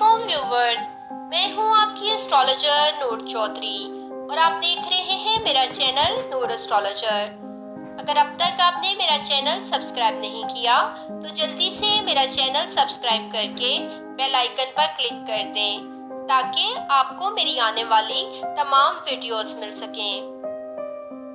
अस्सलामुअलैकुम व्यूवर्स, मैं हूं आपकी एस्ट्रोलॉजर नूर चौधरी और आप देख रहे हैं मेरा चैनल नूर एस्ट्रोलॉजर। अगर अब तक आपने मेरा चैनल सब्सक्राइब नहीं किया तो जल्दी से मेरा चैनल सब्सक्राइब करके बेल आइकन पर क्लिक कर दें ताकि आपको मेरी आने वाली तमाम वीडियोस मिल सकें।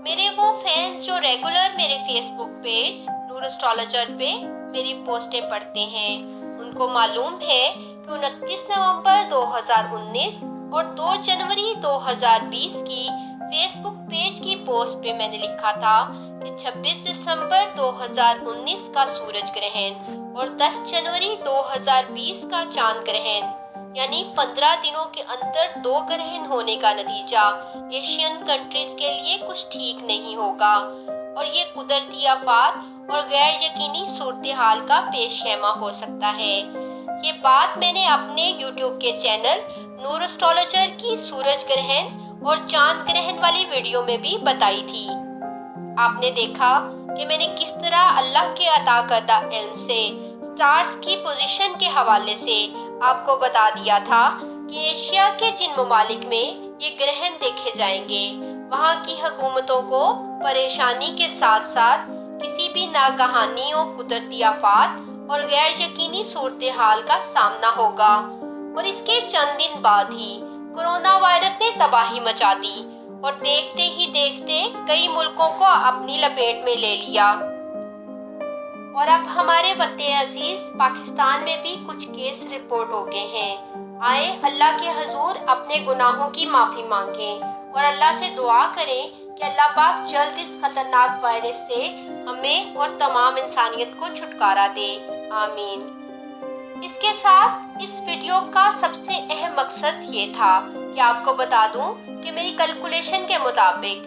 मेरे वो फैंस जो रेगुलर मेरे फेसबुक पेज नूर एस्ट्रोलॉजर पे मेरी पोस्टें पढ़ते हैं, उनको मालूम है कि 29 नवंबर 2019 और 2 जनवरी 2020 की फेसबुक पेज की पोस्ट पे मैंने लिखा था कि 26 दिसंबर 2019 का सूरज ग्रहण और 10 जनवरी 2020 का चांद ग्रहण यानी 15 दिनों के अंदर 2 ग्रहण होने का नतीजा एशियन कंट्रीज के लिए कुछ ठीक नहीं होगा और ये कुदरती आफात और गैर यकीनी सूरत हाल का पेशखेमा हो सकता है। ये बात मैंने अपने YouTube के चैनल नूर एस्ट्रोलॉजर की सूरज ग्रहण और चांद ग्रहण वाली वीडियो में भी बताई थी। आपने देखा कि मैंने किस तरह अल्लाह के अता करदा इल्म से स्टार्स की पोजीशन के हवाले से आपको बता दिया था कि एशिया के जिन ममालिक में ये ग्रहण देखे जाएंगे वहाँ की हुकूमतों को परेशानी के साथ साथ किसी भी नागहानी और कुदरती आफात और गैर यकीनी सूरत हाल का सामना होगा। और इसके चंद दिन बाद ही कोरोना वायरस ने तबाही मचा दी और देखते ही देखते कई मुल्कों को अपनी लपेट में ले लिया। और अब हमारे वतन अजीज पाकिस्तान में भी कुछ केस रिपोर्ट हो गए हैं। आए अल्लाह के हजूर अपने गुनाहों की माफ़ी मांगें और अल्लाह से दुआ करें कि अल्लाह पाक जल्द इस खतरनाक वायरस से हमें और तमाम इंसानियत को छुटकारा दे, आमीन। इसके साथ इस वीडियो का सबसे अहम मकसद ये था कि आपको बता दूं कि मेरी कैलकुलेशन के मुताबिक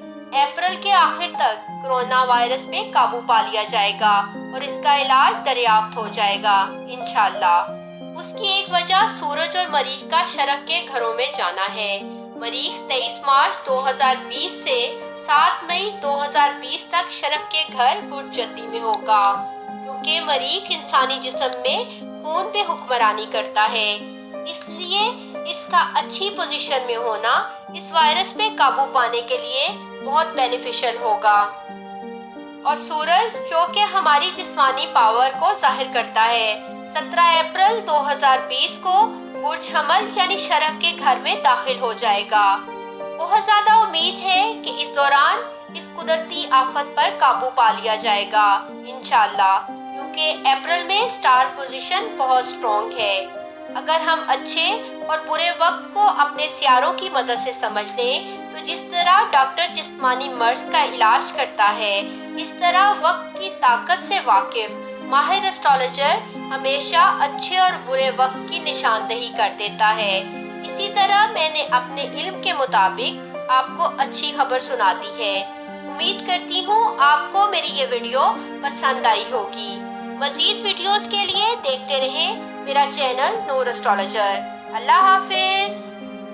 अप्रैल के आखिर तक कोरोना वायरस पे काबू पा लिया जाएगा और इसका इलाज दरियाफ्त हो जाएगा इंशाल्लाह। उसकी एक वजह सूरज और मरीख का शरफ के घरों में जाना है। मरीख 23 मार्च 2020 से 7 मई 2020 तक शरफ के घर बुर्ज जद्दी में होगा, क्योंकि मरीख इंसानी जिस्म में खून पे हुक्मरानी करता है, इसलिए इसका अच्छी पोजीशन में होना इस वायरस पे काबू पाने के लिए बहुत बेनिफिशियल होगा। और सूरज जो कि हमारी जिस्मानी पावर को जाहिर करता है, 17 अप्रैल 2020 को बुर्ज हमल यानी शरफ के घर में दाखिल हो जाएगा। बहुत ज्यादा उम्मीद है कि इस दौरान इस कुदरती आफत पर काबू पा लिया जाएगा इंशाल्लाह, क्योंकि अप्रैल में स्टार पोजीशन बहुत स्ट्रॉन्ग है। अगर हम अच्छे और बुरे वक्त को अपने सियारों की मदद से समझ लें तो जिस तरह डॉक्टर जिस्मानी मर्ज का इलाज करता है, इस तरह वक्त की ताकत से वाकिफ माहिर एस्ट्रोलॉजर हमेशा अच्छे और बुरे वक्त की निशानदही कर देता है। इसी तरह मैंने अपने इल्म के मुताबिक आपको अच्छी खबर सुना दी है। उम्मीद करती हूँ आपको मेरी ये वीडियो पसंद आई होगी। मजीद वीडियोस के लिए देखते रहें मेरा चैनल नूर एस्ट्रोलॉजर। अल्लाह हाफिज।